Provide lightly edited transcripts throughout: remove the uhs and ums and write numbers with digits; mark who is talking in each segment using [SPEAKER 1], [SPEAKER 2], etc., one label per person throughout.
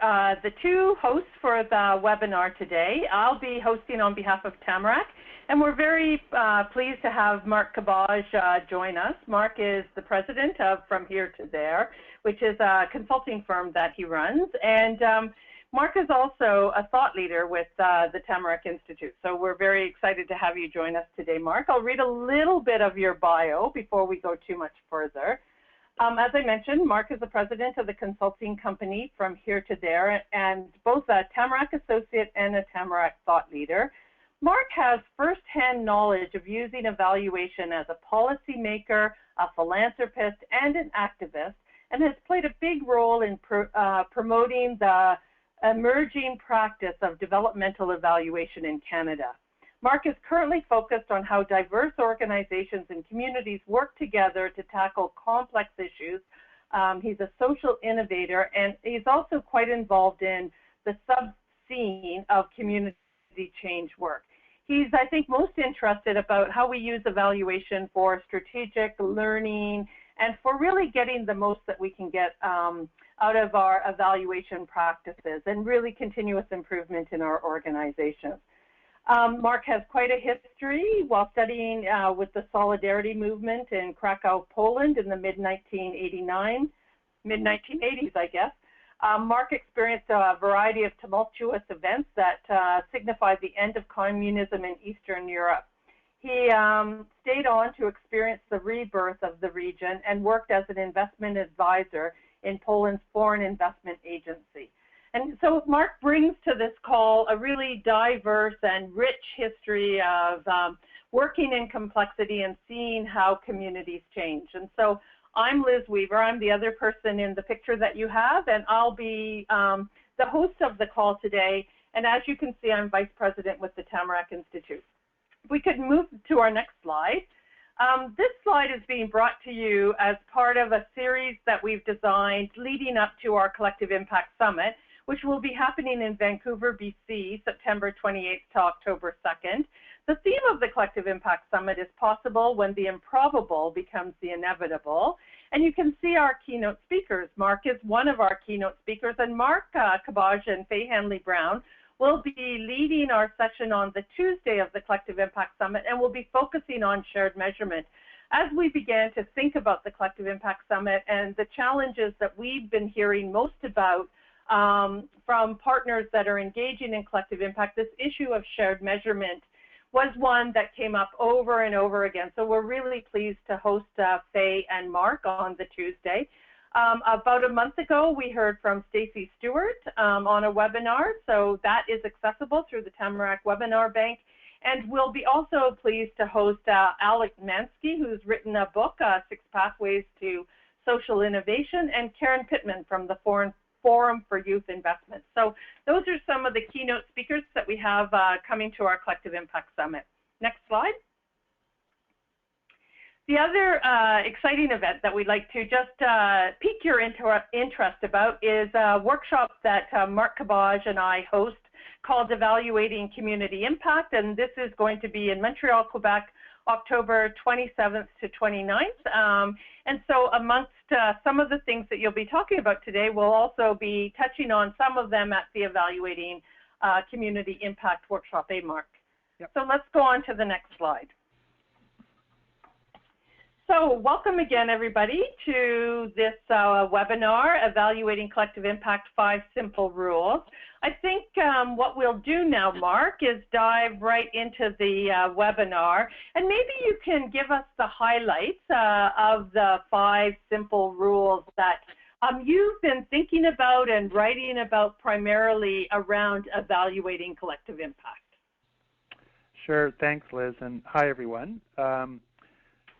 [SPEAKER 1] the two hosts for the webinar today. I'll be hosting on behalf of Tamarack, and we're very pleased to have Mark Cabaj join us. Mark is the president of From Here to There, which is a consulting firm that he runs, and Mark is also a thought leader with the Tamarack Institute, so we're very excited to have you join us today, Mark. I'll read a little bit of your bio before we go too much further. As I mentioned, Mark is the president of the consulting company From Here to There, and both a Tamarack associate and a Tamarack thought leader. Mark has firsthand knowledge of using evaluation as a policymaker, a philanthropist, and an activist, and has played a big role in promoting the emerging practice of developmental evaluation in Canada. Mark is currently focused on how diverse organizations and communities work together to tackle complex issues. He's a social innovator, and he's also quite involved in the sub-scene of community change work. He's, I think, most interested about how we use evaluation for strategic learning and for really getting the most that we can get out of our evaluation practices and really continuous improvement in our organizations. Mark has quite a history while studying with the Solidarity movement in Krakow, Poland in the mid-1980s, I guess. Mark experienced a variety of tumultuous events that signified the end of communism in Eastern Europe. He stayed on to experience the rebirth of the region and worked as an investment advisor in Poland's Foreign Investment Agency. And so Mark brings to this call a really diverse and rich history of working in complexity and seeing how communities change. And so I'm Liz Weaver. I'm the other person in the picture that you have, and I'll be the host of the call today. And as you can see, I'm vice president with the Tamarack Institute. If we could move to our next slide. This slide is being brought to you as part of a series that we've designed leading up to our Collective Impact Summit, which will be happening in Vancouver, BC, September 28th to October 2nd. The theme of the Collective Impact Summit is possible when the improbable becomes the inevitable. And you can see our keynote speakers. Mark is one of our keynote speakers, and Mark Cabaj and Faye Hanley-Brown will be leading our session on the Tuesday of the Collective Impact Summit, and we'll be focusing on shared measurement. As we began to think about the Collective Impact Summit and the challenges that we've been hearing most about from partners that are engaging in collective impact, this issue of shared measurement was one that came up over and over again. So we're really pleased to host Faye and Mark on the Tuesday. About a month ago, we heard from Stacey Stewart on a webinar, so that is accessible through the Tamarack Webinar Bank. And we'll be also pleased to host Alec Mansky, who's written a book, 6 Pathways to Social Innovation, and Karen Pittman from the Forum for Youth Investment. So those are some of the keynote speakers that we have coming to our Collective Impact Summit. Next slide. The other exciting event that we'd like to just pique your interest about is a workshop that Mark Cabaj and I host called Evaluating Community Impact, and this is going to be in Montreal, Quebec, October 27th to 29th. And so amongst some of the things that you'll be talking about today, we'll also be touching on some of them at the Evaluating Community Impact Workshop, Mark? Yep. So let's go on to the next slide. So welcome again, everybody, to this webinar, Evaluating Collective Impact, 5 Simple Rules. I think what we'll do now, Mark, is dive right into the webinar, and maybe you can give us the highlights of the 5 simple rules that you've been thinking about and writing about primarily around evaluating collective impact.
[SPEAKER 2] Sure, thanks, Liz, and hi, everyone.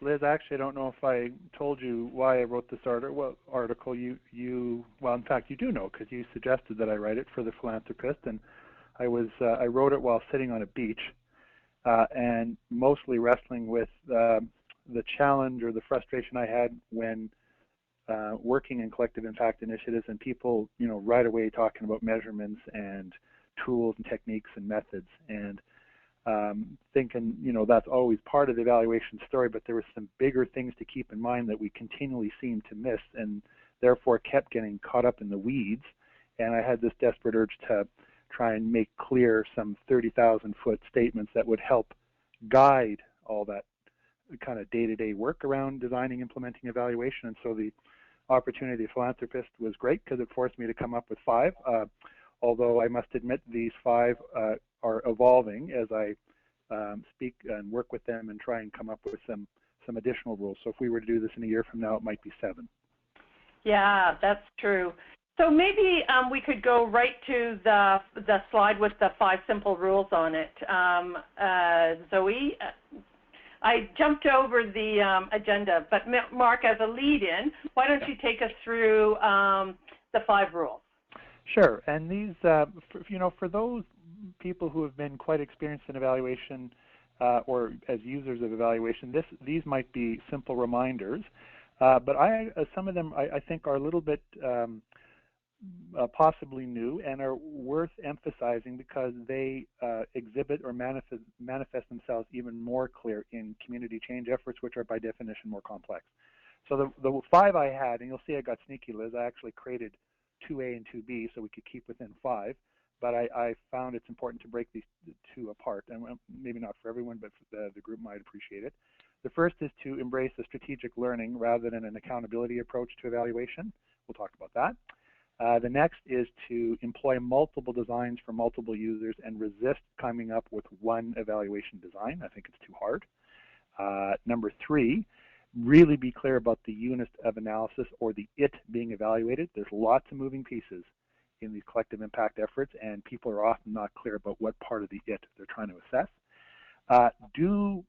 [SPEAKER 2] Liz, actually, I don't know if I told you why I wrote this article. Well, in fact, you do know, because you suggested that I write it for The Philanthropist, and I wrote it while sitting on a beach and mostly wrestling with the challenge or the frustration I had when working in collective impact initiatives and people, right away talking about measurements and tools and techniques and methods, and thinking, that's always part of the evaluation story, but there were some bigger things to keep in mind that we continually seem to miss, and therefore kept getting caught up in the weeds and I had this desperate urge to try and make clear some 30,000-foot statements that would help guide all that kind of day-to-day work around designing, implementing evaluation. And so the opportunity of philanthropist was great because it forced me to come up with 5. Although I must admit these 5 are evolving as I speak and work with them and try and come up with some additional rules. So if we were to do this in a year from now, it might be 7.
[SPEAKER 1] Yeah, that's true. So maybe we could go right to the slide with the 5 simple rules on it. Zoe, I jumped over the agenda, but Mark, as a lead-in, why don't you take us through the 5 rules?
[SPEAKER 2] Sure, and these, for those people who have been quite experienced in evaluation or as users of evaluation, these might be simple reminders, but some of them I think are a little bit possibly new and are worth emphasizing because they exhibit or manifest themselves even more clear in community change efforts, which are by definition more complex. So the 5 I had, and you'll see I got sneaky, Liz, I actually created 2A and 2B so we could keep within 5, but I found it's important to break these 2 apart, and maybe not for everyone, but for the group might appreciate it. The first is to embrace a strategic learning rather than an accountability approach to evaluation. We'll talk about that. The next is to employ multiple designs for multiple users and resist coming up with one evaluation design. I think it's too hard. Number 3, really be clear about the unit of analysis or the IT being evaluated. There's lots of moving pieces in these collective impact efforts, and people are often not clear about what part of the IT they're trying to assess. Do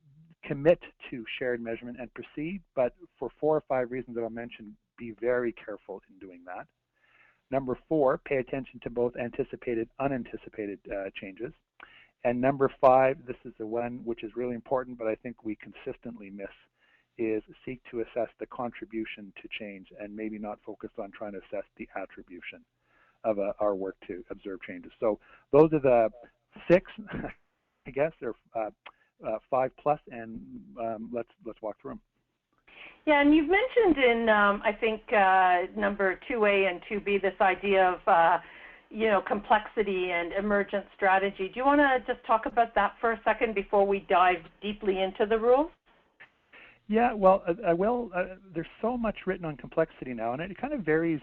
[SPEAKER 2] commit to shared measurement and proceed, but for 4 or 5 reasons that I'll mention, be very careful in doing that. Number 4, pay attention to both anticipated and unanticipated changes. And number 5, this is the one which is really important, but I think we consistently miss, is seek to assess the contribution to change and maybe not focus on trying to assess the attribution of our work to observe changes. So those are the 6, I guess, or 5 plus, and let's walk through them.
[SPEAKER 1] Yeah, and you've mentioned in, I think, number 2A and 2B, this idea of, complexity and emergent strategy. Do you want to just talk about that for a second before we dive deeply into the rules?
[SPEAKER 2] Yeah, well, I will. There's so much written on complexity now, and it kind of varies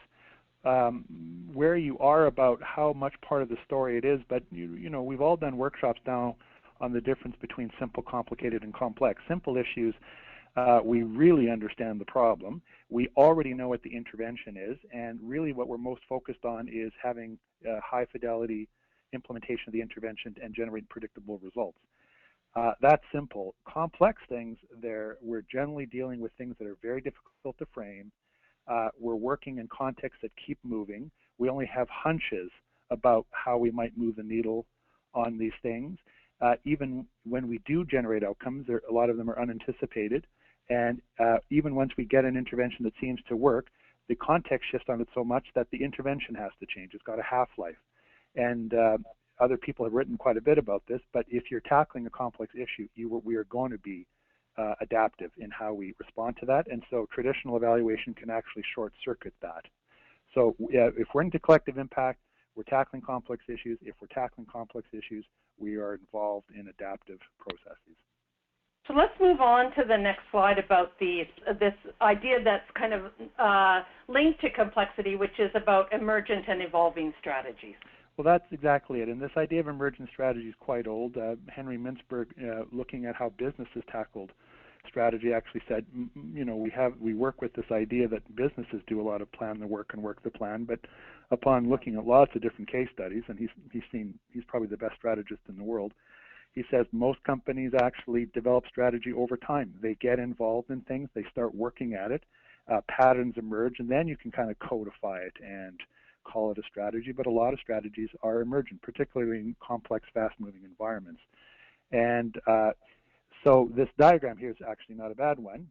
[SPEAKER 2] where you are about how much part of the story it is, but, we've all done workshops now on the difference between simple, complicated, and complex. Simple issues, we really understand the problem. We already know what the intervention is, and really what we're most focused on is having high-fidelity implementation of the intervention and generate predictable results. That's simple. Complex things, we're generally dealing with things that are very difficult to frame. We're working in contexts that keep moving. We only have hunches about how we might move the needle on these things. Even when we do generate outcomes, a lot of them are unanticipated. And even once we get an intervention that seems to work, the context shifts on it so much that the intervention has to change. It's got a half-life. And other people have written quite a bit about this, but if you're tackling a complex issue, we are going to be adaptive in how we respond to that. And so traditional evaluation can actually short-circuit that. So if we're into collective impact, we're tackling complex issues. If we're tackling complex issues, we are involved in adaptive processes.
[SPEAKER 1] So let's move on to the next slide about this idea that's kind of linked to complexity, which is about emergent and evolving strategies.
[SPEAKER 2] Well, that's exactly it. And this idea of emergent strategy is quite old. Henry Mintzberg, looking at how businesses tackled strategy, actually said, we work with this idea that businesses do a lot of plan the work and work the plan, but upon looking at lots of different case studies, and he's probably the best strategist in the world, he says most companies actually develop strategy over time. They get involved in things, they start working at it, patterns emerge, and then you can kind of codify it and call it a strategy, but a lot of strategies are emergent, particularly in complex, fast-moving environments. And so this diagram here is actually not a bad one.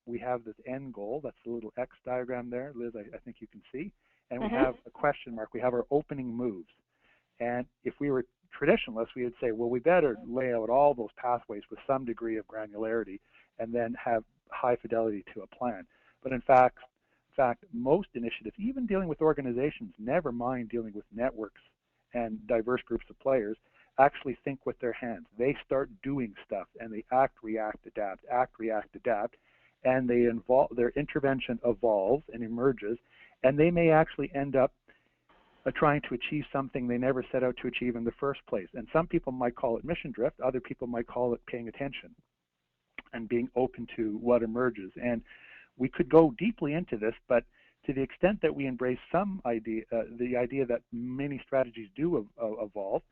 [SPEAKER 2] We have this end goal, that's the little X diagram there, Liz, I think you can see, and we have a question mark. We have our opening moves. And if we were traditionalists, we would say, well, we better lay out all those pathways with some degree of granularity and then have high fidelity to a plan. But in fact, fact, most initiatives, even dealing with organizations, never mind dealing with networks and diverse groups of players, actually think with their hands. They start doing stuff, and they act, react, adapt, and their intervention evolves and emerges, and they may actually end up trying to achieve something they never set out to achieve in the first place. And some people might call it mission drift, other people might call it paying attention and being open to what emerges. And we could go deeply into this, but to the extent that we embrace some idea, the idea that many strategies do evolve,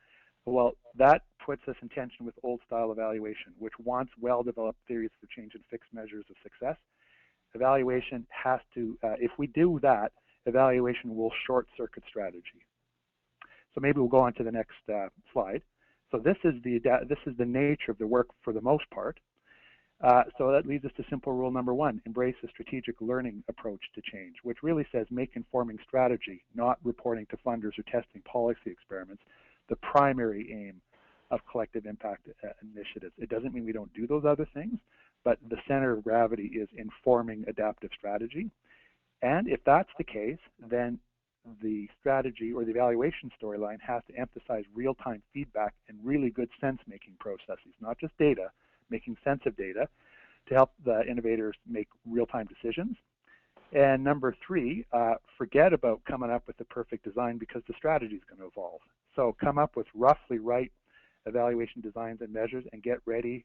[SPEAKER 2] well, that puts us in tension with old style evaluation, which wants well-developed theories for change and fixed measures of success. Evaluation has to, if we do that, evaluation will short-circuit strategy. So maybe we'll go on to the next slide. So this is the nature of the work for the most part. So that leads us to simple rule number 1, embrace a strategic learning approach to change, which really says make informing strategy, not reporting to funders or testing policy experiments, the primary aim of collective impact initiatives. It doesn't mean we don't do those other things, but the center of gravity is informing adaptive strategy. And if that's the case, then the strategy or the evaluation storyline has to emphasize real-time feedback and really good sense-making processes, not just data, making sense of data to help the innovators make real-time decisions. And number 3, forget about coming up with the perfect design because the strategy is going to evolve. So come up with roughly right evaluation designs and measures and get ready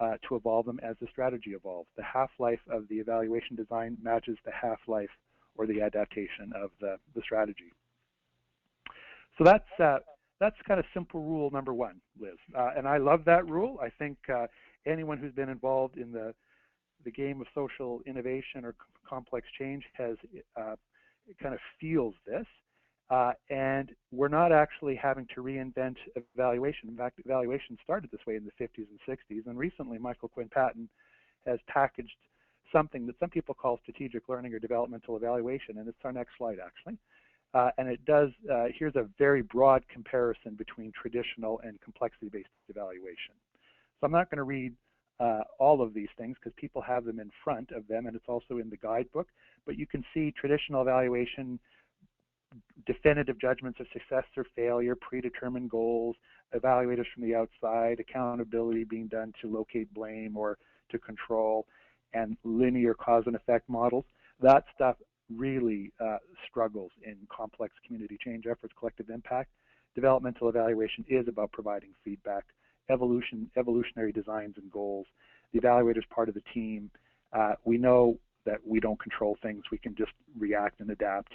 [SPEAKER 2] to evolve them as the strategy evolves. The half-life of the evaluation design matches the half-life or the adaptation of the strategy. So that's kind of simple rule number 1, Liz. And I love that rule. I think anyone who's been involved in the game of social innovation or complex change has kind of feels this. And we're not actually having to reinvent evaluation. In fact, evaluation started this way in the 50s and 60s. And recently, Michael Quinn Patton has packaged something that some people call strategic learning or developmental evaluation. And it's our next slide, actually. And it does, here's a very broad comparison between traditional and complexity-based evaluation. So I'm not going to read all of these things because people have them in front of them, and it's also in the guidebook. But you can see traditional evaluation, definitive judgments of success or failure, predetermined goals, evaluators from the outside, accountability being done to locate blame or to control, and linear cause and effect models. That stuff really struggles in complex community change efforts, collective impact. Developmental evaluation is about providing feedback, evolutionary designs and goals. The evaluator is part of the team. We know that we don't control things. We can just react and adapt,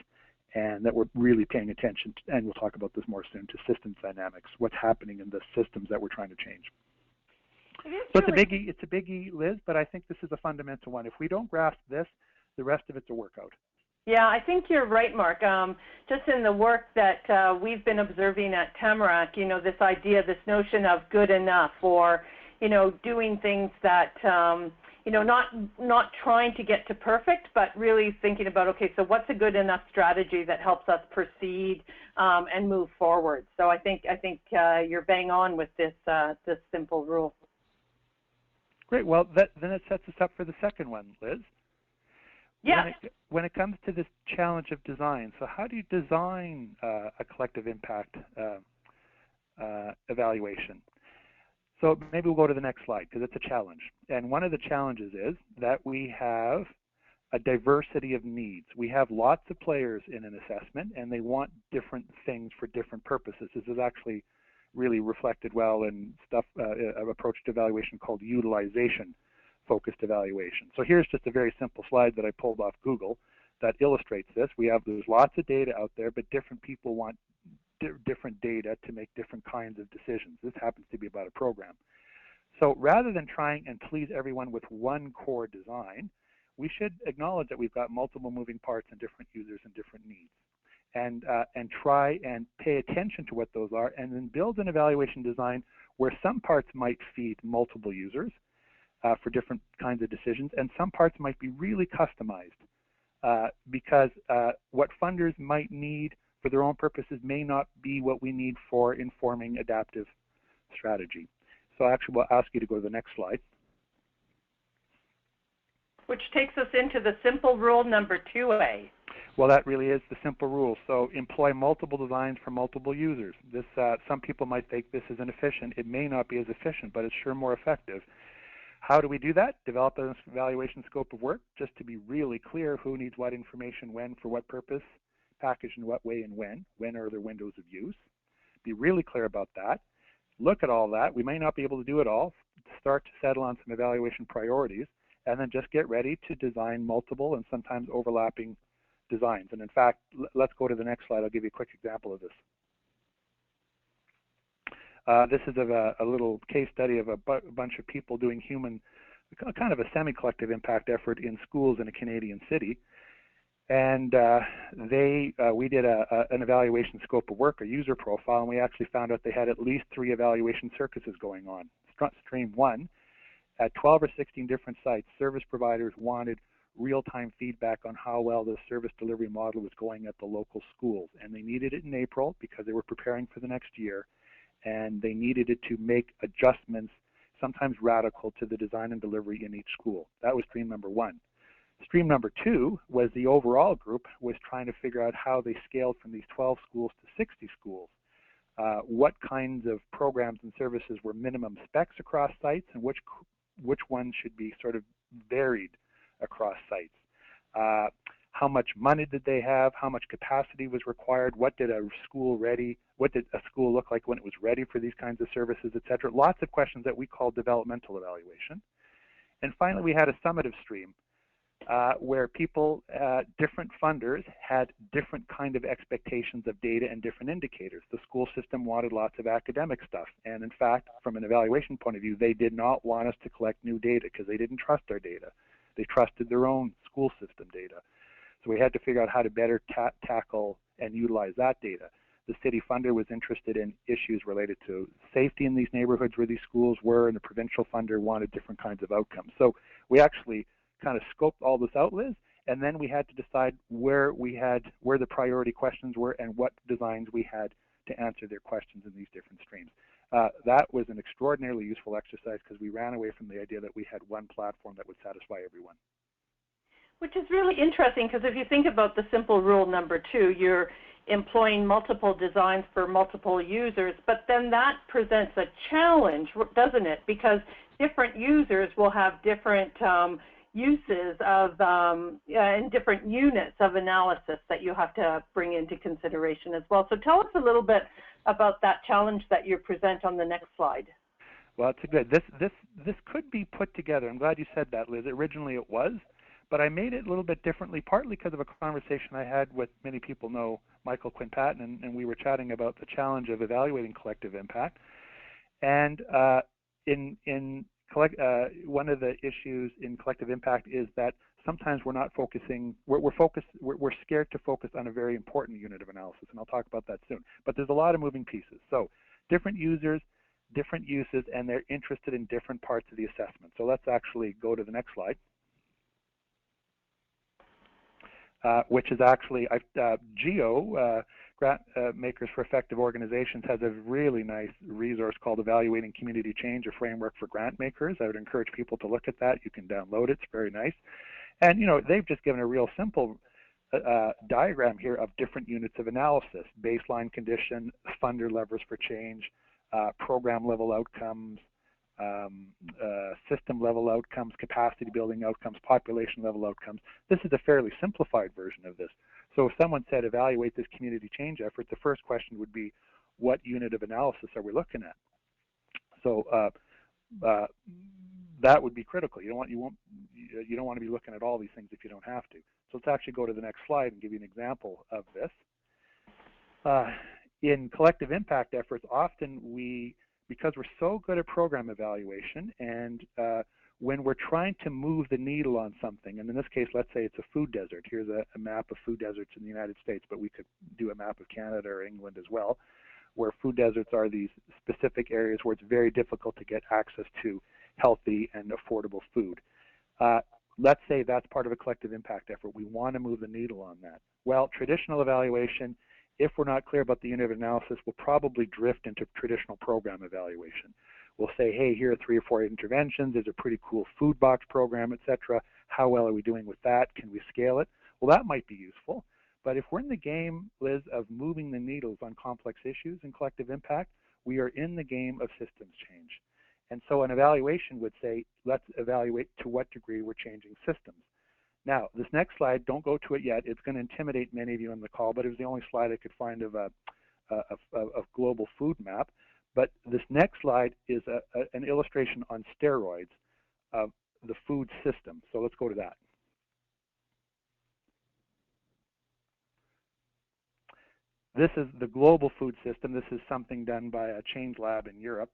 [SPEAKER 2] and that we're really paying attention to, and we'll talk about this more soon, to systems dynamics, what's happening in the systems that we're trying to change. So it's a biggie, Liz, but I think this is a fundamental one. If we don't grasp this, the rest of it's a workout.
[SPEAKER 1] Yeah, I think you're right, Mark. Just in the work that we've been observing at Tamarack, this idea, this notion of good enough, or, doing things that, not trying to get to perfect, but really thinking about, okay, so what's a good enough strategy that helps us proceed and move forward? So I think you're bang on with this simple rule.
[SPEAKER 2] Great. Well, then it sets us up for the second one, Liz.
[SPEAKER 1] Yeah.
[SPEAKER 2] When it comes to this challenge of design, so how do you design a collective impact evaluation? So maybe we'll go to the next slide because it's a challenge. And one of the challenges is that we have a diversity of needs. We have lots of players in an assessment, and they want different things for different purposes. This is actually really reflected well in an approach to evaluation called utilization-focused evaluation. So here's just a very simple slide that I pulled off Google that illustrates this. There's lots of data out there, but different people want different data to make different kinds of decisions. This happens to be about a program. So rather than trying and please everyone with one core design, we should acknowledge that we've got multiple moving parts and different users and different needs. And try and pay attention to what those are, and then build an evaluation design where some parts might feed multiple users for different kinds of decisions, and some parts might be really customized because what funders might need for their own purposes may not be what we need for informing adaptive strategy. So actually, we'll ask you to go to the next slide.
[SPEAKER 1] which takes us into the simple rule number 2A.
[SPEAKER 2] Well, that really is the simple rule. So employ multiple designs for multiple users. This, some people might think this is inefficient. It may not be as efficient, but it's sure more effective. How do we do that? Develop an evaluation scope of work, just to be really clear who needs what information when, for what purpose, packaged in what way and when. When are their windows of use? Be really clear about that. Look at all that. We may not be able to do it all. Start to settle on some evaluation priorities, and then just get ready to design multiple and sometimes overlapping designs. And in fact, let's go to the next slide. I'll give you a quick example of this. This is of a little case study of a bunch of people doing kind of a semi-collective impact effort in schools in a Canadian city. And we did an evaluation scope of work, a user profile, and we actually found out they had at least 3 evaluation circuses going on. Stream 1, at 12 or 16 different sites, service providers wanted real-time feedback on how well the service delivery model was going at the local schools. And they needed it in April because they were preparing for the next year, and they needed it to make adjustments, sometimes radical, to the design and delivery in each school. That was stream number 1. Stream number 2 was the overall group was trying to figure out how they scaled from these 12 schools to 60 schools. What kinds of programs and services were minimum specs across sites, and which ones should be sort of varied across sites. How much money did they have? How much capacity was required? What did a school look like when it was ready for these kinds of services, et cetera? Lots of questions that we call developmental evaluation. And finally, we had a summative stream where people, different funders, had different kind of expectations of data and different indicators. The school system wanted lots of academic stuff. And in fact, from an evaluation point of view, they did not want us to collect new data because they didn't trust our data. They trusted their own school system data. So we had to figure out how to better tackle and utilize that data. The city funder was interested in issues related to safety in these neighborhoods where these schools were, and the provincial funder wanted different kinds of outcomes. So we actually kind of scoped all this out, Liz, and then we had to decide where the priority questions were and what designs we had to answer their questions in these different streams. That was an extraordinarily useful exercise because we ran away from the idea that we had one platform that would satisfy everyone.
[SPEAKER 1] Which is really interesting because if you think about the simple rule number 2, you're employing multiple designs for multiple users, but then that presents a challenge, doesn't it? Because different users will have different uses of and different units of analysis that you have to bring into consideration as well. So tell us a little bit about that challenge that you present on the next slide.
[SPEAKER 2] Well, it's good. This could be put together. I'm glad you said that, Liz. Originally it was, but I made it a little bit differently, partly because of a conversation I had with, many people know, Michael Quinn-Patton, and we were chatting about the challenge of evaluating collective impact. And one of the issues in collective impact is that sometimes we're not focusing, we're scared to focus on a very important unit of analysis, and I'll talk about that soon. But there's a lot of moving pieces. So different users, different uses, and they're interested in different parts of the assessment. So let's actually go to the next slide. Which is actually, GEO, Grant Makers for Effective Organizations, has a really nice resource called Evaluating Community Change, a framework for grant makers. I would encourage people to look at that. You can download it. It's very nice. And, you know, they've just given a real simple diagram here of different units of analysis: baseline condition, funder levers for change, program level outcomes, system level outcomes, capacity building outcomes, population level outcomes. This is a fairly simplified version of this. So if someone said evaluate this community change effort, the first question would be, what unit of analysis are we looking at? So that would be critical. You don't want to be looking at all these things if you don't have to. So let's actually go to the next slide and give you an example of this. In collective impact efforts, often because we're so good at program evaluation, and when we're trying to move the needle on something, and in this case, let's say it's a food desert. Here's a map of food deserts in the United States, but we could do a map of Canada or England as well, where food deserts are these specific areas where it's very difficult to get access to healthy and affordable food. Let's say that's part of a collective impact effort. We want to move the needle on that. Well, traditional evaluation, if we're not clear about the unit of analysis, we'll probably drift into traditional program evaluation. We'll say, hey, here are 3 or 4 interventions. There's a pretty cool food box program, et cetera. How well are we doing with that? Can we scale it? Well, that might be useful. But if we're in the game, Liz, of moving the needles on complex issues and collective impact, we are in the game of systems change. And so an evaluation would say, let's evaluate to what degree we're changing systems. Now, this next slide, don't go to it yet. It's going to intimidate many of you on the call, but it was the only slide I could find of a global food map. But this next slide is an illustration on steroids of the food system. So let's go to that. This is the global food system. This is something done by a Change Lab in Europe.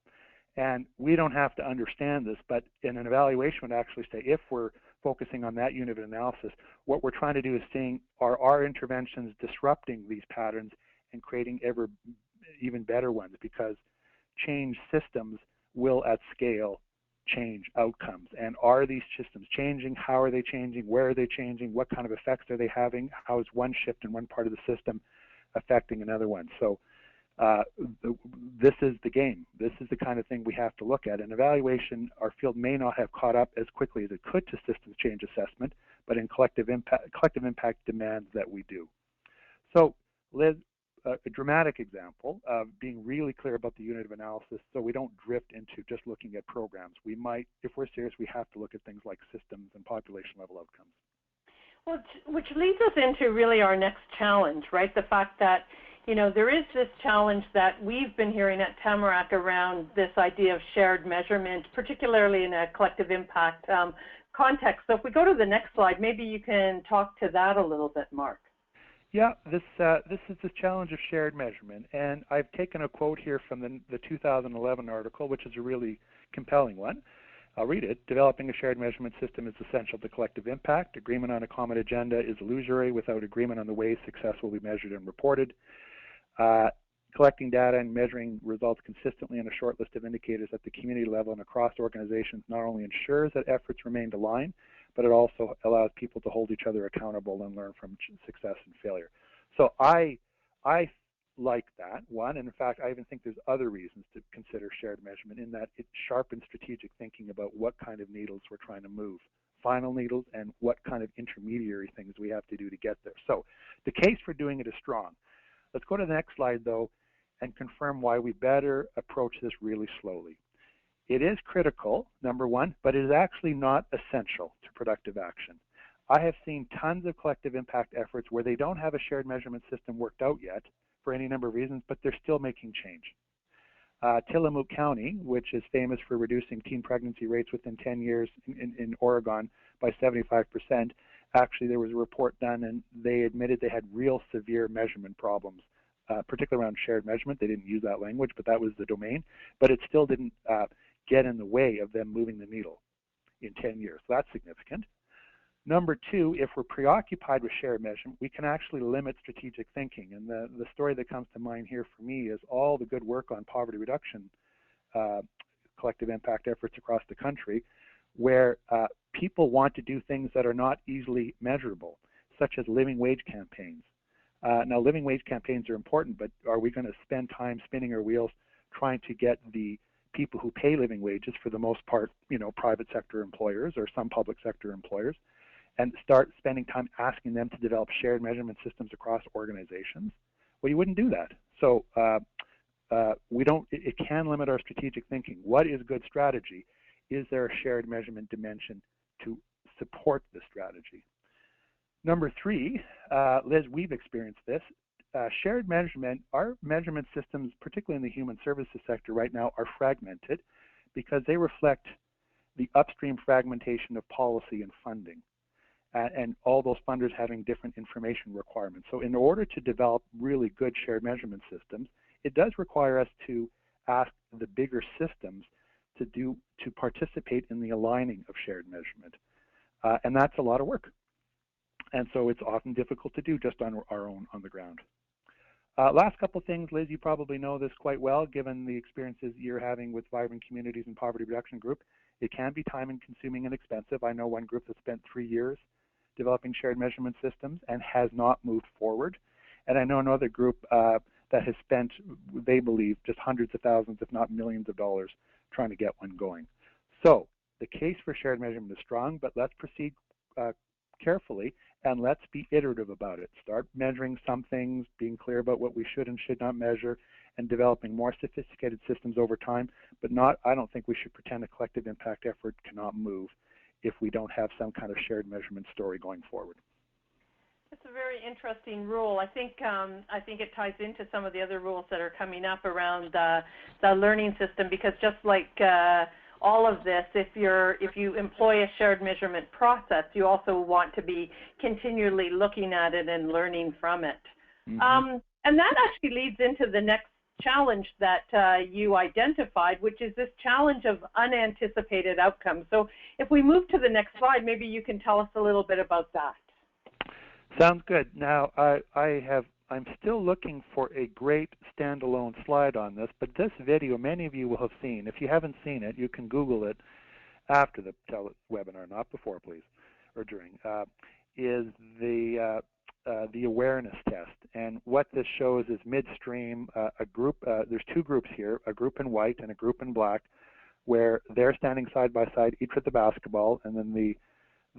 [SPEAKER 2] And we don't have to understand this, but in an evaluation would actually say, if we're focusing on that unit of analysis, what we're trying to do is seeing, are our interventions disrupting these patterns and creating even better ones? Because change systems will at scale change outcomes. And are these systems changing? How are they changing? Where are they changing? What kind of effects are they having? How is one shift in one part of the system affecting another one? So this is the game. This is the kind of thing we have to look at. In evaluation, our field may not have caught up as quickly as it could to systems change assessment, but in collective impact demands that we do. So, Liz, a dramatic example of being really clear about the unit of analysis so we don't drift into just looking at programs. We might, if we're serious, we have to look at things like systems and population level outcomes.
[SPEAKER 1] Well, which leads us into really our next challenge, right? The fact that, you know, there is this challenge that we've been hearing at Tamarack around this idea of shared measurement, particularly in a collective impact context. So if we go to the next slide, maybe you can talk to that a little bit, Mark.
[SPEAKER 2] Yeah, this is the challenge of shared measurement, and I've taken a quote here from the 2011 article, which is a really compelling one. I'll read it. Developing a shared measurement system is essential to collective impact. Agreement on a common agenda is illusory without agreement on the way success will be measured and reported. Collecting data and measuring results consistently on a short list of indicators at the community level and across organizations not only ensures that efforts remain aligned, but it also allows people to hold each other accountable and learn from success and failure. So I like that one, and in fact, I even think there's other reasons to consider shared measurement in that it sharpens strategic thinking about what kind of needles we're trying to move, final needles, and what kind of intermediary things we have to do to get there. So the case for doing it is strong. Let's go to the next slide, though, and confirm why we better approach this really slowly. It is critical, number one, but it is actually not essential to productive action. I have seen tons of collective impact efforts where they don't have a shared measurement system worked out yet for any number of reasons, but they're still making change. Tillamook County, which is famous for reducing teen pregnancy rates within 10 years in Oregon by 75%, actually there was a report done and they admitted they had real severe measurement problems, particularly around shared measurement. They didn't use that language, but that was the domain. But it still didn't get in the way of them moving the needle in 10 years. So that's significant. Number two, if we're preoccupied with shared measurement, we can actually limit strategic thinking. And the story that comes to mind here for me is all the good work on poverty reduction collective impact efforts across the country, where people want to do things that are not easily measurable, such as living wage campaigns. Now, living wage campaigns are important, but are we going to spend time spinning our wheels trying to get the people who pay living wages, for the most part, you know, private sector employers or some public sector employers, and start spending time asking them to develop shared measurement systems across organizations? Well, you wouldn't do that. So it can limit our strategic thinking. What is good strategy? Is there a shared measurement dimension to support the strategy? Number three, Liz, we've experienced this. Shared measurement, our measurement systems, particularly in the human services sector right now, are fragmented because they reflect the upstream fragmentation of policy and funding, and all those funders having different information requirements. So in order to develop really good shared measurement systems, it does require us to ask the bigger systems to participate in the aligning of shared measurement. And that's a lot of work. And so it's often difficult to do just on our own on the ground. Last couple of things, Liz, you probably know this quite well, given the experiences you're having with Vibrant Communities and Poverty Reduction Group. It can be time consuming and expensive. I know one group that spent 3 years developing shared measurement systems and has not moved forward. And I know another group that has spent, they believe, just hundreds of thousands, if not millions of dollars trying to get one going. So the case for shared measurement is strong, but let's proceed carefully, and let's be iterative about it. Start measuring some things, being clear about what we should and should not measure, and developing more sophisticated systems over time. But I don't think we should pretend a collective impact effort cannot move if we don't have some kind of shared measurement story going forward.
[SPEAKER 1] It's a very interesting rule. I think it ties into some of the other rules that are coming up around the learning system, because just like all of this, if you employ a shared measurement process, you also want to be continually looking at it and learning from it. Mm-hmm. And that actually leads into the next challenge that you identified, which is this challenge of unanticipated outcomes. So if we move to the next slide, maybe you can tell us a little bit about that.
[SPEAKER 2] Sounds good. Now, I'm still looking for a great standalone slide on this, but this video many of you will have seen. If you haven't seen it, you can Google it after the webinar, not before, please, or during, is the awareness test. And what this shows is midstream, a group, there's two groups here, a group in white and a group in black, where they're standing side by side, each with the basketball, and then the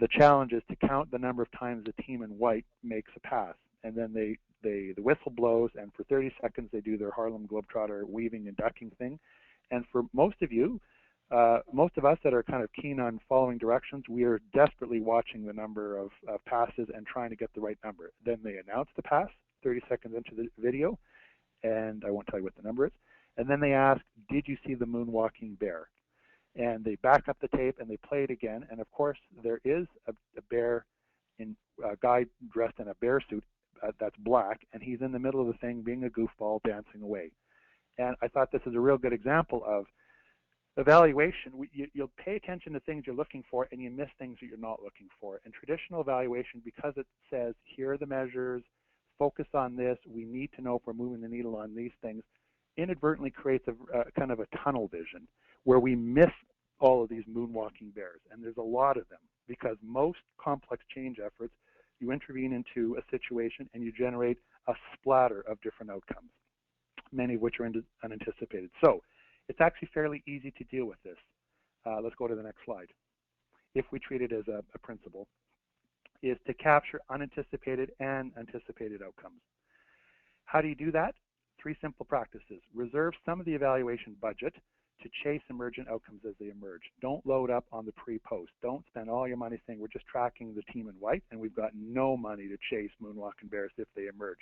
[SPEAKER 2] challenge is to count the number of times the team in white makes a pass. And then the whistle blows, and for 30 seconds they do their Harlem Globetrotter weaving and ducking thing. And for most of you, most of us that are kind of keen on following directions, we are desperately watching the number of passes and trying to get the right number. Then they announce the pass 30 seconds into the video, and I won't tell you what the number is. And then they ask, did you see the moonwalking bear? And they back up the tape and they play it again. And of course, there is a bear, a guy dressed in a bear suit that's black, and he's in the middle of the thing being a goofball dancing away. And I thought this is a real good example of evaluation. You'll pay attention to things you're looking for, and you miss things that you're not looking for. And traditional evaluation, because it says, here are the measures, focus on this, we need to know if we're moving the needle on these things, inadvertently creates a kind of a tunnel vision where we miss all of these moonwalking bears. And there's a lot of them, because most complex change efforts, you intervene into a situation and you generate a splatter of different outcomes, many of which are unanticipated. So it's actually fairly easy to deal with this. Let's go to the next slide. If we treat it as a principle, is to capture unanticipated and anticipated outcomes. How do you do that? 3 simple practices. Reserve some of the evaluation budget to chase emergent outcomes as they emerge. Don't load up on the pre-post. Don't spend all your money saying we're just tracking the team in white and we've got no money to chase moonwalking bears if they emerge.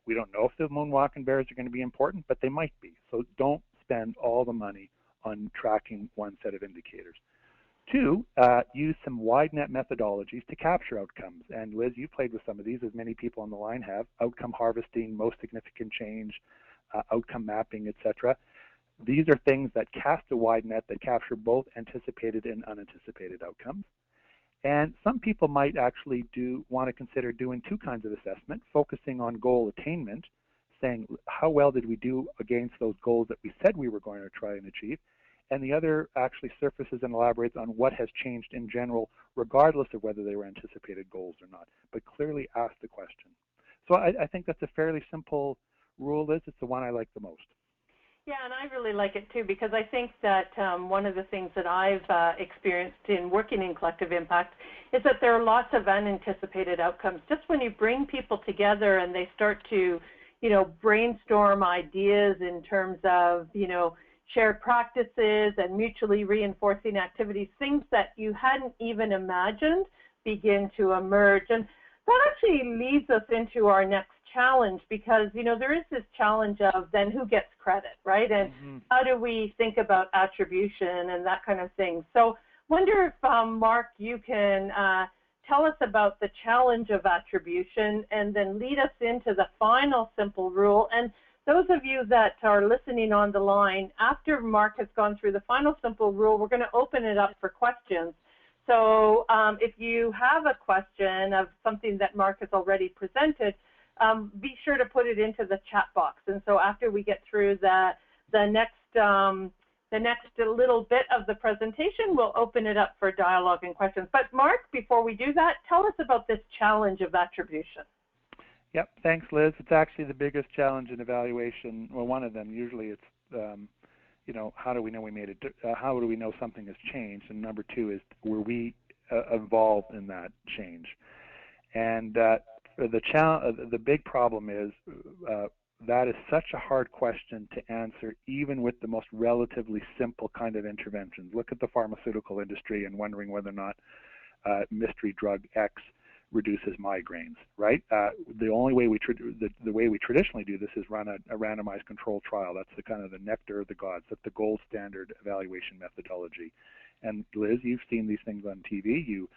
[SPEAKER 2] We don't know if the moonwalking bears are going to be important, but they might be. So don't spend all the money on tracking one set of indicators. 2, use some wide net methodologies to capture outcomes. And Liz, you played with some of these, as many people on the line have. Outcome harvesting, most significant change, outcome mapping, etc. These are things that cast a wide net that capture both anticipated and unanticipated outcomes. And some people might actually want to consider doing 2 kinds of assessment, focusing on goal attainment, saying how well did we do against those goals that we said we were going to try and achieve, and the other actually surfaces and elaborates on what has changed in general, regardless of whether they were anticipated goals or not, but clearly ask the question. So I think that's a fairly simple rule, Liz. It's the one I like the most.
[SPEAKER 1] Yeah, and I really like it too, because I think that one of the things that I've experienced in working in collective impact is that there are lots of unanticipated outcomes. Just when you bring people together and they start to, brainstorm ideas in terms of, shared practices and mutually reinforcing activities, things that you hadn't even imagined begin to emerge. And that actually leads us into our next challenge, because there is this challenge of then who gets credit, right? And how do we think about attribution and that kind of thing. So wonder if Mark, you can tell us about the challenge of attribution and then lead us into the final simple rule. And those of you that are listening on the line, after Mark has gone through the final simple rule, we're going to open it up for questions. So if you have a question of something that Mark has already presented, be sure to put it into the chat box. And so after we get through the next little bit of the presentation, we'll open it up for dialogue and questions. But Mark, before we do that, tell us about this challenge of attribution.
[SPEAKER 2] Yep, thanks, Liz. It's actually the biggest challenge in evaluation. Well, one of them. Usually it's, how do we know we made it? How do we know something has changed? And number 2 is, were we involved in that change. And the big problem is that is such a hard question to answer, even with the most relatively simple kind of interventions. Look at the pharmaceutical industry and wondering whether or not mystery drug X reduces migraines, right? The only way the way we traditionally do this is run a randomized controlled trial. That's the kind of the nectar of the gods. That's the gold standard evaluation methodology. And Liz, you've seen these things on TV. You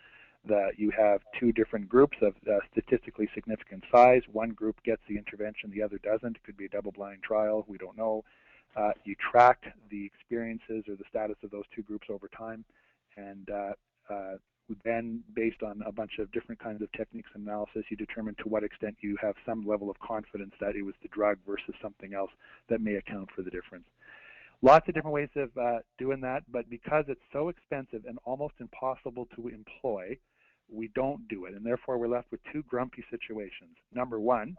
[SPEAKER 2] have two different groups of statistically significant size. One group gets the intervention, the other doesn't. It could be a double-blind trial. We don't know. You track the experiences or the status of those two groups over time, and then, based on a bunch of different kinds of techniques and analysis, you determine to what extent you have some level of confidence that it was the drug versus something else that may account for the difference. Lots of different ways of doing that, but because it's so expensive and almost impossible to employ, we don't do it, and therefore we're left with two grumpy situations. Number one,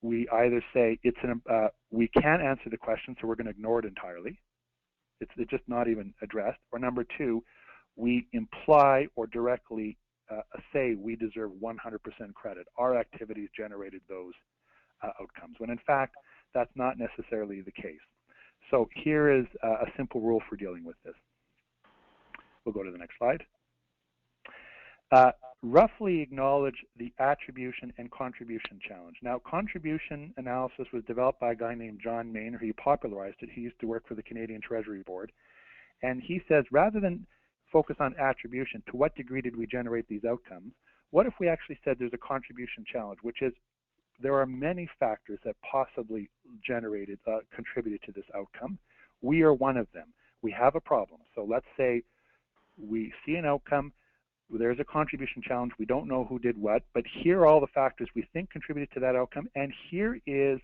[SPEAKER 2] we either say we can't answer the question, so we're going to ignore it entirely. It's just not even addressed. Or number two, we imply or directly say we deserve 100% credit. Our activities generated those outcomes, when in fact, that's not necessarily the case. So here is a simple rule for dealing with this. We'll go to the next slide. Roughly acknowledge the attribution and contribution challenge. Now, contribution analysis was developed by a guy named John Maynor. He popularized it. He used to work for the Canadian Treasury Board. And he says, rather than focus on attribution, to what degree did we generate these outcomes, what if we actually said there's a contribution challenge, which is there are many factors that possibly contributed to this outcome. We are one of them. We have a problem. So let's say we see an outcome, there's a contribution challenge, we don't know who did what, but here are all the factors we think contributed to that outcome, and here is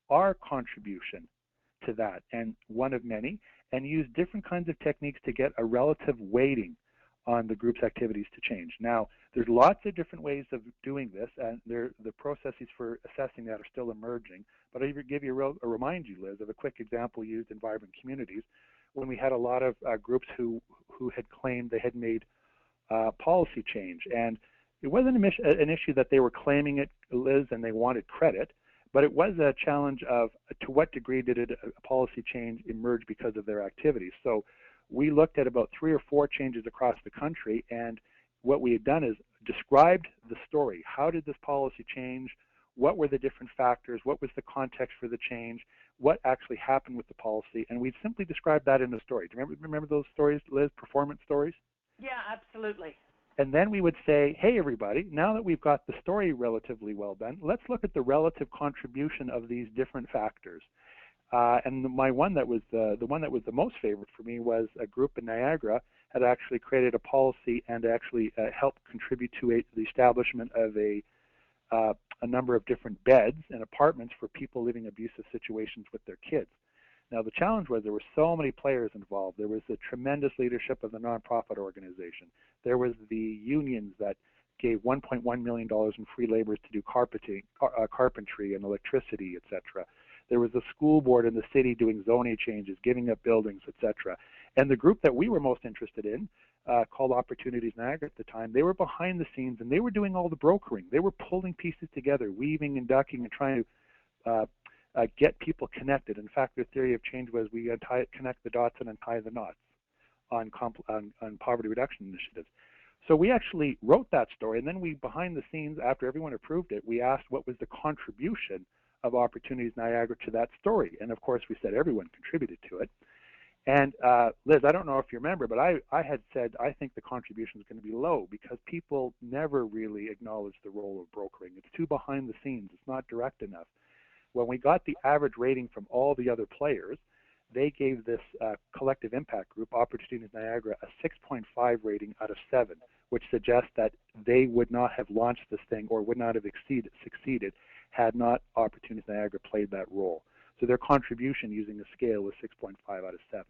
[SPEAKER 2] our contribution to that, and one of many, and use different kinds of techniques to get a relative weighting on the group's activities to change. Now, there's lots of different ways of doing this, and the processes for assessing that are still emerging, but I'll give you remind you, Liz, of a quick example used in Vibrant Communities, when we had a lot of groups who had claimed they had made policy change. And it wasn't an issue that they were claiming it, Liz, and they wanted credit, but it was a challenge of to what degree did a policy change emerge because of their activities. So we looked at about 3 or 4 changes across the country, and what we had done is described the story. How did this policy change? What were the different factors? What was the context for the change? What actually happened with the policy? And we simply described that in a story. Do you remember those stories, Liz, performance stories?
[SPEAKER 1] Yeah, absolutely.
[SPEAKER 2] And then we would say, hey, everybody, now that we've got the story relatively well done, let's look at the relative contribution of these different factors. And the one that was the most favorite for me was a group in Niagara had actually created a policy and actually helped contribute to the establishment of a number of different beds and apartments for people living abusive situations with their kids. Now, the challenge was there were so many players involved. There was the tremendous leadership of the nonprofit organization. There was the unions that gave $1.1 million in free labors to do carpentry and electricity, etc. There was the school board in the city doing zoning changes, giving up buildings, etc. And the group that we were most interested in, called Opportunities Niagara at the time, they were behind the scenes and they were doing all the brokering. They were pulling pieces together, weaving and ducking and trying to get people connected. In fact, their theory of change was we connect the dots and untie the knots on poverty reduction initiatives. So we actually wrote that story, and then we, behind the scenes, after everyone approved it, we asked what was the contribution of Opportunities Niagara to that story. And of course, we said everyone contributed to it. And Liz, I don't know if you remember, but I had said I think the contribution is going to be low because people never really acknowledge the role of brokering. It's too behind the scenes. It's not direct enough. When we got the average rating from all the other players, they gave this collective impact group, Opportunities Niagara, a 6.5 rating out of 7, which suggests that they would not have launched this thing or would not have succeeded had not Opportunities Niagara played that role. So their contribution using the scale was 6.5 out of 7.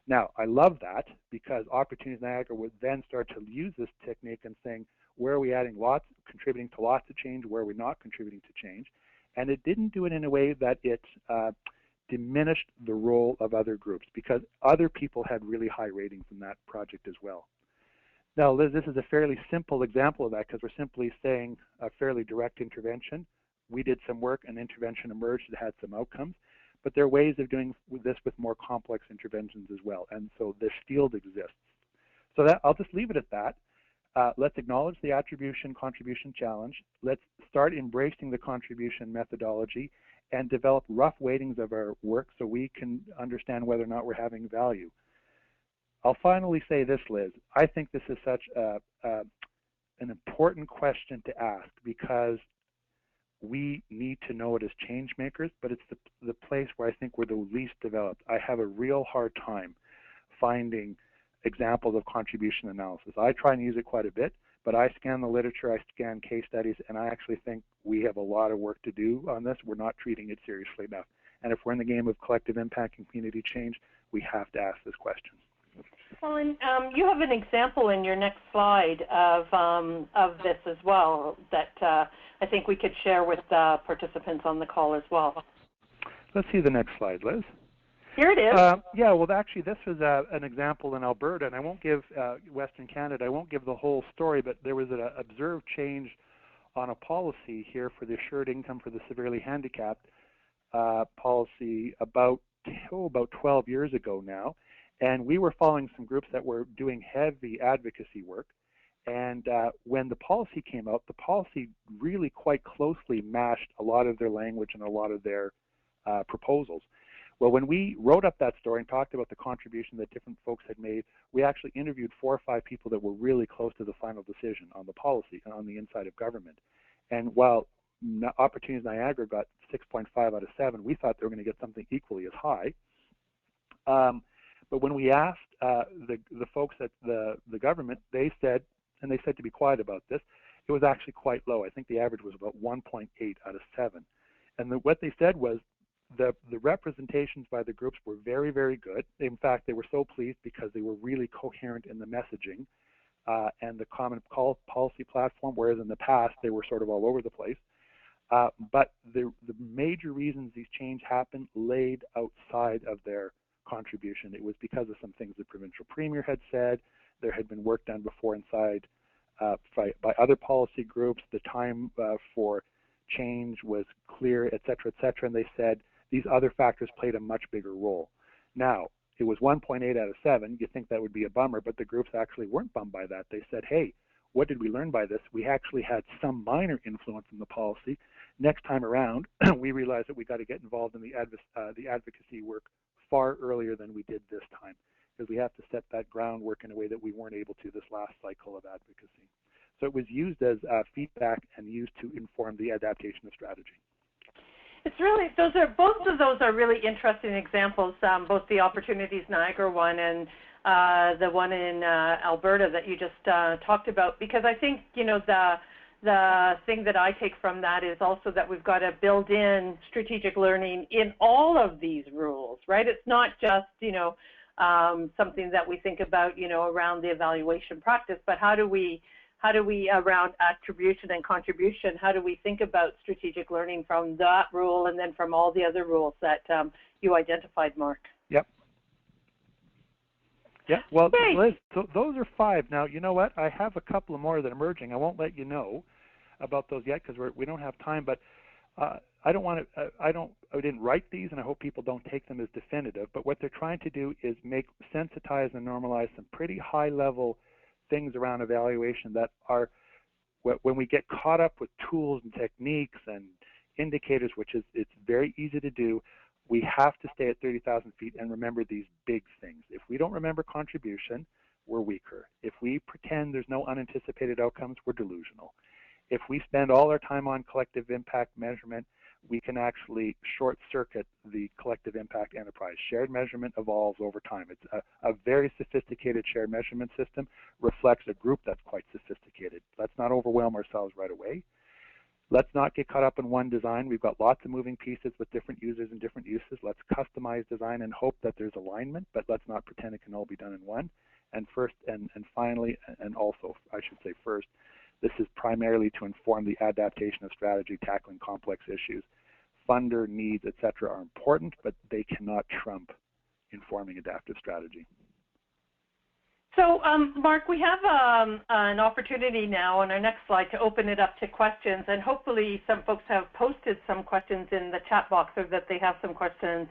[SPEAKER 2] Now, I love that because Opportunities Niagara would then start to use this technique and saying, where are we contributing to lots of change, where are we not contributing to change? And it didn't do it in a way that it diminished the role of other groups because other people had really high ratings in that project as well. Now, Liz, this is a fairly simple example of that because we're simply saying a fairly direct intervention. We did some work, an intervention emerged that had some outcomes, but there are ways of doing this with more complex interventions as well, and so this field exists. So that I'll just leave it at that. Let's acknowledge the attribution contribution challenge. Let's start embracing the contribution methodology and develop rough weightings of our work so we can understand whether or not we're having value. I'll finally say this, Liz. I think this is such an important question to ask because we need to know it as change makers, but it's the place where I think we're the least developed. I have a real hard time finding examples of contribution analysis. I try and use it quite a bit, but I scan the literature, I scan case studies, and I actually think we have a lot of work to do on this. We're not treating it seriously enough. And if we're in the game of collective impact and community change, we have to ask this question.
[SPEAKER 1] Well, and you have an example in your next slide of this as well that I think we could share with participants on the call as well.
[SPEAKER 2] Let's see the next slide, Liz.
[SPEAKER 1] Here it is.
[SPEAKER 2] Yeah, well, actually, this was an example in Alberta, and I won't give Western Canada, I won't give the whole story, but there was an observed change on a policy here for the assured income for the severely handicapped policy about 12 years ago now. And we were following some groups that were doing heavy advocacy work. And when the policy came out, the policy really quite closely matched a lot of their language and a lot of their proposals. Well, when we wrote up that story and talked about the contribution that different folks had made, we actually interviewed 4 or 5 people that were really close to the final decision on the policy and on the inside of government. And while Opportunities Niagara got 6.5 out of 7, we thought they were going to get something equally as high. But when we asked the folks at the government, they said, and they said to be quiet about this, it was actually quite low. I think the average was about 1.8 out of 7. And what they said was the representations by the groups were very, very good. In fact, they were so pleased because they were really coherent in the messaging and the common policy platform, whereas in the past they were sort of all over the place. But the major reasons these changes happened laid outside of their contribution. It was because of some things the provincial premier had said. There had been work done before inside by other policy groups. The time for change was clear, et cetera, and they said these other factors played a much bigger role. Now, it was 1.8 out of 7. You think that would be a bummer, but the groups actually weren't bummed by that. They said, hey, what did we learn by this? We actually had some minor influence in the policy. Next time around, we realized that we got to get involved in the advocacy work far earlier than we did this time, because we have to set that groundwork in a way that we weren't able to this last cycle of advocacy. So it was used as feedback and used to inform the adaptation of strategy.
[SPEAKER 1] It's really, both of those are really interesting examples, both the Opportunities Niagara one and the one in Alberta that you just talked about, because I think, you know, the thing that I take from that is also that we've got to build in strategic learning in all of these rules, right? It's not just, you know, something that we think about, you know, around the evaluation practice, but how do we around attribution and contribution, how do we think about strategic learning from that rule and then from all the other rules that you identified, Mark?
[SPEAKER 2] Yep. Yeah, well, okay. Liz, so those are 5. Now, you know what? I have a couple of more that are emerging. I won't let you know about those yet because we don't have time, but I didn't write these, and I hope people don't take them as definitive, but what they're trying to do is sensitize and normalize some pretty high-level things around evaluation that are, when we get caught up with tools and techniques and indicators, which is, it's very easy to do, we have to stay at 30,000 feet and remember these big things. If we don't remember contribution, we're weaker. If we pretend there's no unanticipated outcomes, we're delusional. If we spend all our time on collective impact measurement, we can actually short-circuit the collective impact enterprise. Shared measurement evolves over time. It's a very sophisticated shared measurement system, reflects a group that's quite sophisticated. Let's not overwhelm ourselves right away. Let's not get caught up in one design. We've got lots of moving pieces with different users and different uses. Let's customize design and hope that there's alignment, but let's not pretend it can all be done in one. And first, and finally, and also, I should say first, this is primarily to inform the adaptation of strategy tackling complex issues. funder needs, etc., are important, but they cannot trump informing adaptive strategy.
[SPEAKER 1] So, Mark, we have an opportunity now on our next slide to open it up to questions, and hopefully some folks have posted some questions in the chat box, or that they have some questions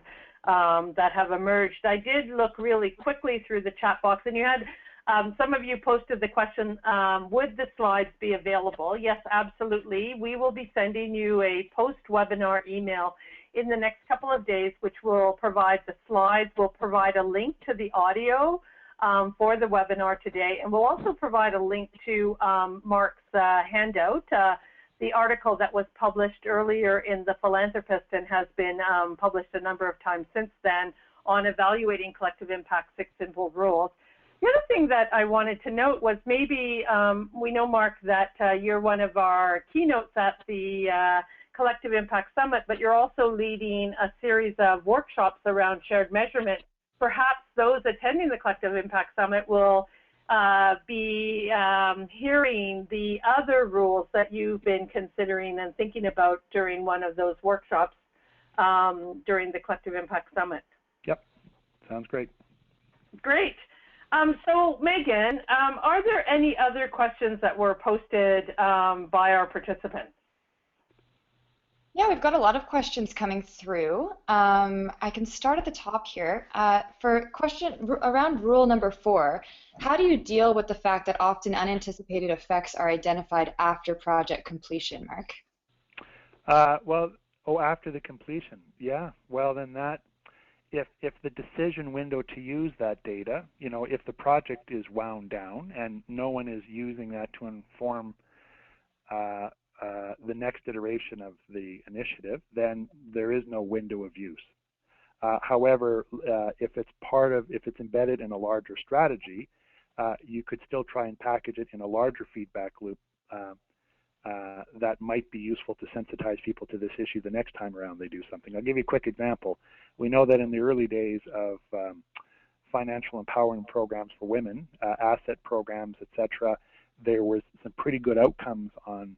[SPEAKER 1] that have emerged. I did look really quickly through the chat box, and you had some of you posted the question, would the slides be available? Yes, absolutely. We will be sending you a post-webinar email in the next couple of days, which will provide the slides, will provide a link to the audio for the webinar today, and we'll also provide a link to Mark's handout, the article that was published earlier in The Philanthropist and has been published a number of times since then on evaluating collective impact 6 simple rules. The other thing that I wanted to note was maybe, we know, Mark, that you're one of our keynotes at the Collective Impact Summit, but you're also leading a series of workshops around shared measurement. Perhaps those attending the Collective Impact Summit will be hearing the other rules that you've been considering and thinking about during one of those workshops during the Collective Impact Summit.
[SPEAKER 2] Yep, sounds great.
[SPEAKER 1] Great. So, Megan, are there any other questions that were posted by our participants?
[SPEAKER 3] Yeah, we've got a lot of questions coming through. I can start at the top here. For question around rule number 4, how do you deal with the fact that often unanticipated effects are identified after project completion, Mark?
[SPEAKER 2] After the completion, yeah. Well, then that, if the decision window to use that data, if the project is wound down and no one is using that to inform the next iteration of the initiative, then there is no window of use. However, if it's embedded in a larger strategy, you could still try and package it in a larger feedback loop that might be useful to sensitize people to this issue the next time around they do something. I'll give you a quick example. We know that in the early days of financial empowerment programs for women, asset programs, etc., there was some pretty good outcomes on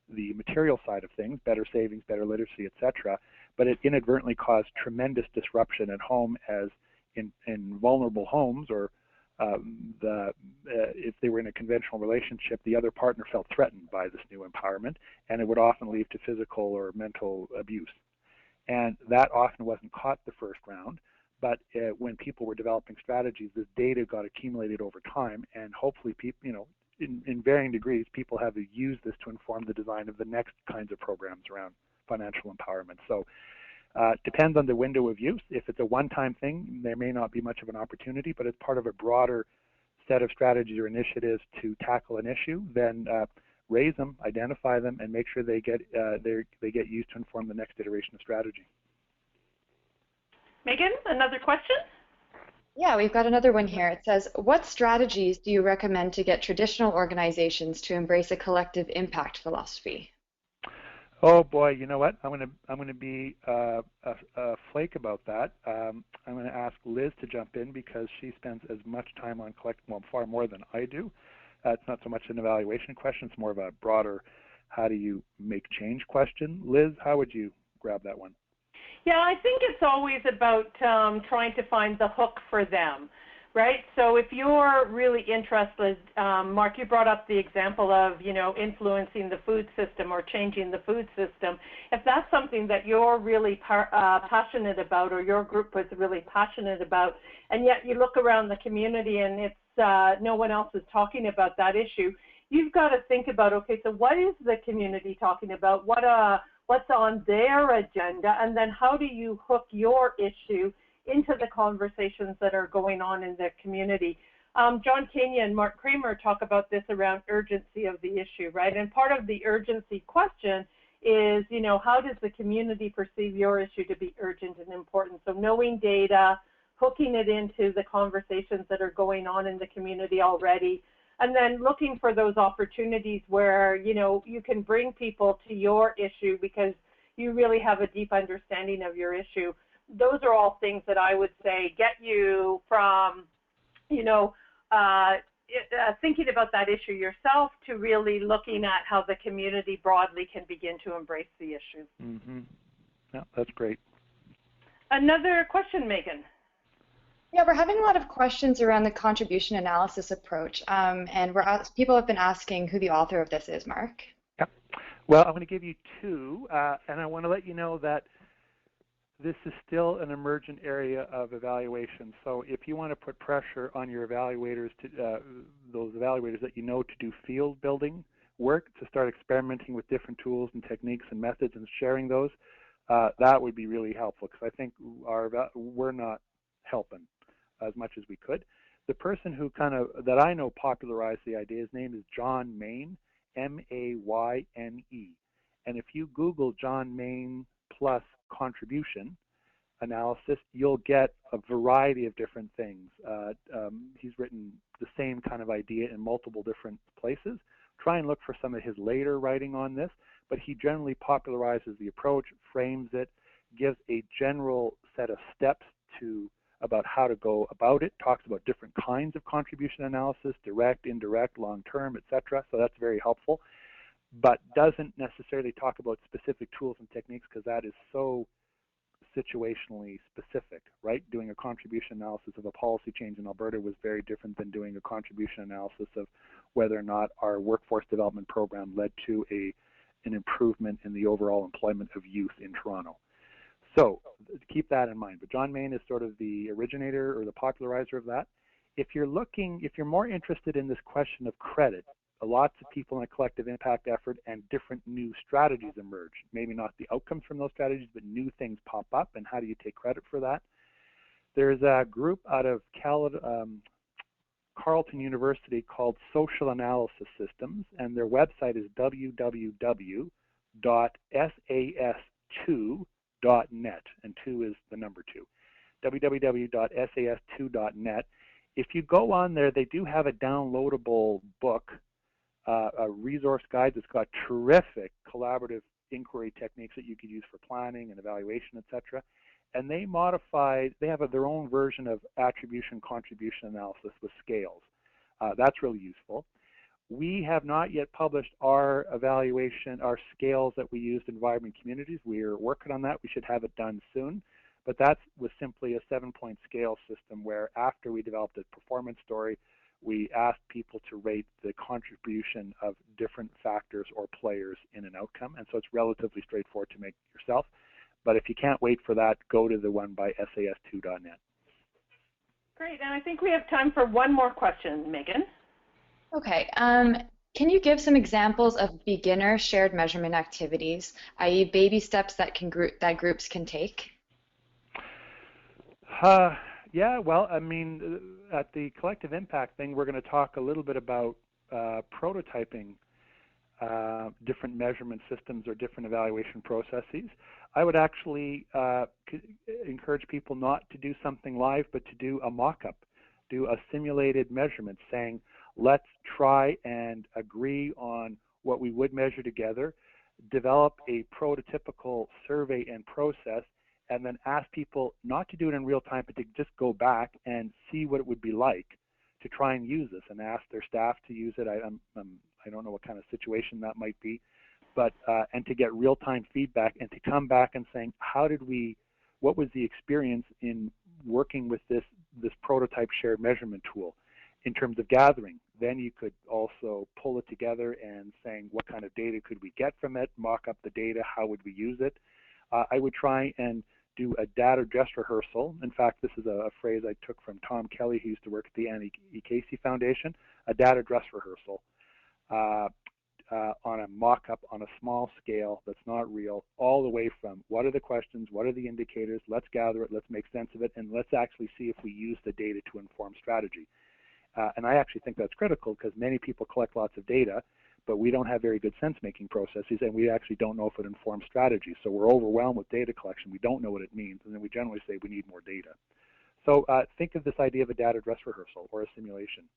[SPEAKER 2] the material side of things, better savings, better literacy, etc. But it inadvertently caused tremendous disruption at home, as in vulnerable homes, or if they were in a conventional relationship, the other partner felt threatened by this new empowerment, and it would often lead to physical or mental abuse. And that often wasn't caught the first round. But when people were developing strategies, this data got accumulated over time, and hopefully, people, in varying degrees, people have used this to inform the design of the next kinds of programs around financial empowerment. So, depends on the window of use. If it's a one-time thing, there may not be much of an opportunity, but it's part of a broader set of strategies or initiatives to tackle an issue, then raise them, identify them, and make sure they get used to inform the next iteration of strategy.
[SPEAKER 1] Megan, another question?
[SPEAKER 3] Yeah, we've got another one here. It says, what strategies do you recommend to get traditional organizations to embrace a collective impact philosophy?
[SPEAKER 2] Oh boy, you know what? I'm gonna be a flake about that. I'm going to ask Liz to jump in because she spends as much time on far more than I do. It's not so much an evaluation question; it's more of a broader, how do you make change question. Liz, how would you grab that one?
[SPEAKER 1] Yeah, I think it's always about trying to find the hook for them, right? So if you're really interested, Mark, you brought up the example of, influencing the food system or changing the food system. If that's something that you're really passionate about, or your group was really passionate about, and yet you look around the community and it's no one else is talking about that issue, you've got to think about, okay, so what is the community talking about? What's on their agenda, and then how do you hook your issue into the conversations that are going on in the community? John Kenya and Mark Kramer talk about this around urgency of the issue, right? And part of the urgency question is, how does the community perceive your issue to be urgent and important? So knowing data, hooking it into the conversations that are going on in the community already, and then looking for those opportunities where, you can bring people to your issue because you really have a deep understanding of your issue. Those are all things that I would say get you from, thinking about that issue yourself to really looking at how the community broadly can begin to embrace the issue.
[SPEAKER 2] Mm-hmm. Yeah, that's great.
[SPEAKER 1] Another question, Megan.
[SPEAKER 3] Yeah, we're having a lot of questions around the contribution analysis approach, and people have been asking who the author of this is, Mark.
[SPEAKER 2] Yeah. Well, I'm going to give you two, and I want to let you know that this is still an emergent area of evaluation. So if you want to put pressure on your evaluators, those evaluators that you know to do field building work, to start experimenting with different tools and techniques and methods and sharing those, that would be really helpful, because I think we're not helping as much as we could. The person who that I know popularized the idea, his name is John Mayne, M-A-Y-N-E. And if you Google John Mayne plus contribution analysis, you'll get a variety of different things. He's written the same kind of idea in multiple different places. Try and look for some of his later writing on this, but he generally popularizes the approach, frames it, gives a general set of steps about how to go about it, talks about different kinds of contribution analysis, direct, indirect, long-term, etc. So that's very helpful, but doesn't necessarily talk about specific tools and techniques, because that is so situationally specific, right? Doing a contribution analysis of a policy change in Alberta was very different than doing a contribution analysis of whether or not our workforce development program led to an improvement in the overall employment of youth in Toronto. So keep that in mind. But John Mayne is sort of the originator or the popularizer of that. If you're more interested in this question of credit, lots of people in a collective impact effort and different new strategies emerge. Maybe not the outcomes from those strategies, but new things pop up, and how do you take credit for that? There's a group out of Carleton University called Social Analysis Systems, and their website is www.sas2.net, and 2 is the number 2, www.sas2.net. If you go on there, they do have a downloadable book, a resource guide that's got terrific collaborative inquiry techniques that you could use for planning and evaluation, etc. And they have their own version of attribution contribution analysis with scales. That's really useful. We have not yet published our evaluation, our scales that we used in vibrant communities. We're working on that. We should have it done soon. But that was simply a 7-point scale system where, after we developed a performance story, we asked people to rate the contribution of different factors or players in an outcome. And so it's relatively straightforward to make yourself. But if you can't wait for that, go to the one by sas2.net.
[SPEAKER 1] Great. And I think we have time for one more question, Megan.
[SPEAKER 3] Okay. Can you give some examples of beginner shared measurement activities, i.e. baby steps that groups can take?
[SPEAKER 2] Yeah, well, I mean, at the collective impact thing, we're going to talk a little bit about prototyping different measurement systems or different evaluation processes. I would actually encourage people not to do something live, but to do a mock-up, do a simulated measurement, saying, let's try and agree on what we would measure together, develop a prototypical survey and process, and then ask people not to do it in real time, but to just go back and see what it would be like to try and use this, and ask their staff to use it. I don't know what kind of situation that might be, but and to get real-time feedback, and to come back and saying, what was the experience in working with this prototype shared measurement tool in terms of gathering. Then you could also pull it together and saying, what kind of data could we get from it, mock up the data, how would we use it. I would try and do a data dress rehearsal. In fact, this is a phrase I took from Tom Kelly, who used to work at the Annie E. Casey Foundation, a data dress rehearsal on a mock-up on a small scale that's not real, all the way from what are the questions, what are the indicators, let's gather it, let's make sense of it, and let's actually see if we use the data to inform strategy. And I actually think that's critical, because many people collect lots of data, but we don't have very good sense-making processes, and we actually don't know if it informs strategy. So we're overwhelmed with data collection. We don't know what it means, and then we generally say we need more data. So think of this idea of a data dress rehearsal or a simulation.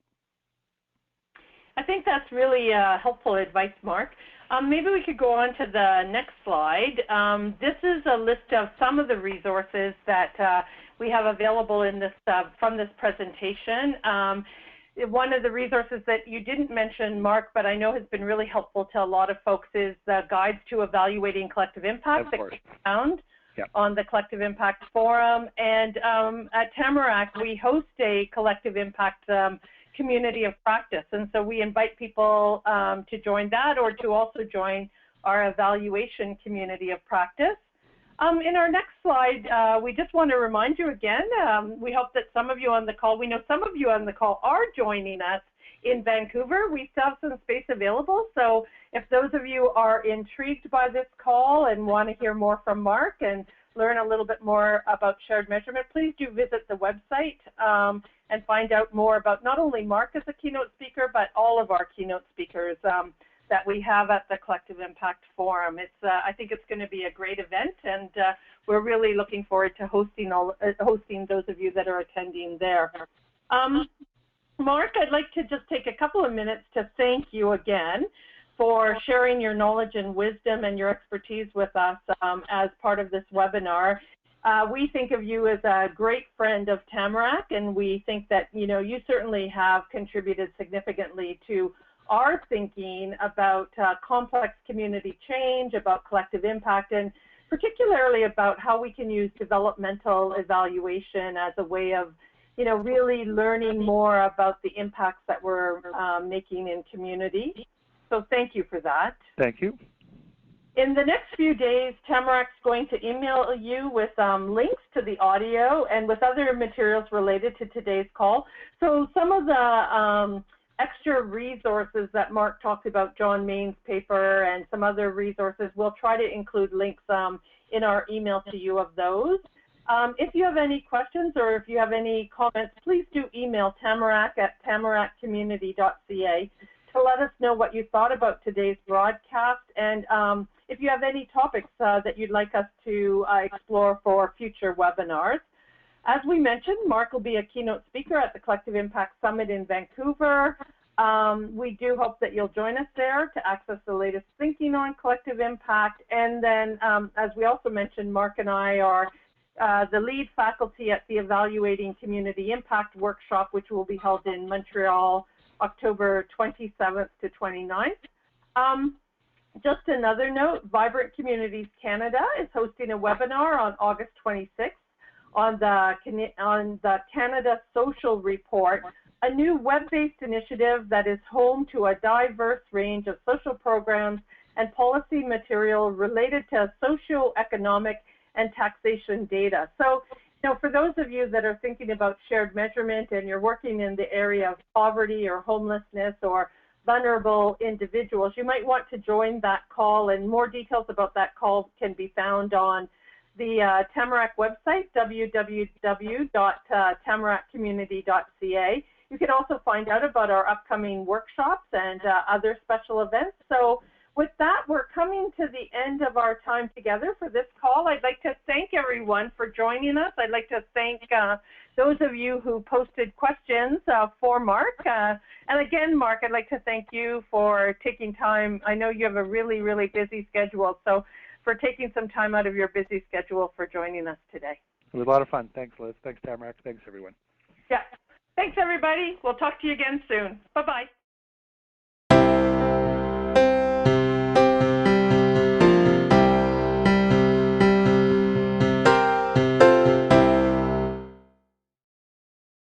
[SPEAKER 1] I think that's really helpful advice, Mark. Maybe we could go on to the next slide. This is a list of some of the resources that we have available in this from this presentation. one of the resources that you didn't mention, Mark, but I know has been really helpful to a lot of folks is the Guides to Evaluating Collective Impact that can be found on the Collective Impact Forum. And at Tamarack, we host a Collective Impact community of practice. And so we invite people to join that or to also join our evaluation community of practice. In our next slide, we just want to remind you again, we hope that some of you on the call, we know some of you on the call are joining us in Vancouver. We still have some space available, so if those of you are intrigued by this call and want to hear more from Mark and learn a little bit more about shared measurement, please do visit the website and find out more about not only Mark as a keynote speaker, but all of our keynote speakers that we have at the Collective Impact Forum. I think it's going to be a great event, and we're really looking forward to hosting those of you that are attending there. Mark, I'd like to just take a couple of minutes to thank you again for sharing your knowledge and wisdom and your expertise with us as part of this webinar. We think of you as a great friend of Tamarack, and we think that you certainly have contributed significantly to our thinking about complex community change, about collective impact, and particularly about how we can use developmental evaluation as a way of, really learning more about the impacts that we're making in community. So thank you for that.
[SPEAKER 2] Thank you.
[SPEAKER 1] In the next few days, Tamarack's going to email you with links to the audio and with other materials related to today's call. So some of the extra resources that Mark talked about, John Main's paper and some other resources, we'll try to include links in our email to you of those. If you have any questions or if you have any comments, please do email tamarack@tamarackcommunity.ca to let us know what you thought about today's broadcast, and if you have any topics that you'd like us to explore for future webinars. As we mentioned, Mark will be a keynote speaker at the Collective Impact Summit in Vancouver. We do hope that you'll join us there to access the latest thinking on collective impact. And then, as we also mentioned, Mark and I are the lead faculty at the Evaluating Community Impact Workshop, which will be held in Montreal, October 27th to 29th. Just another note, Vibrant Communities Canada is hosting a webinar on August 26th on the Canada Social Report, a new web-based initiative that is home to a diverse range of social programs and policy material related to socioeconomic and taxation data. So, for those of you that are thinking about shared measurement and you're working in the area of poverty or homelessness or vulnerable individuals, you might want to join that call, and more details about that call can be found on the Tamarack website, www.tamarackcommunity.ca. You can also find out about our upcoming workshops and other special events. So with that, we're coming to the end of our time together for this call. I'd like to thank everyone for joining us. I'd like to thank those of you who posted questions for Mark. And again, Mark, I'd like to thank you for taking time. I know you have a really, really busy schedule, so for taking some time out of your busy schedule for joining us today.
[SPEAKER 2] It was a lot of fun. Thanks, Liz. Thanks, Tamarack. Thanks, everyone.
[SPEAKER 1] Yeah. Thanks, everybody. We'll talk to you again soon. Bye-bye.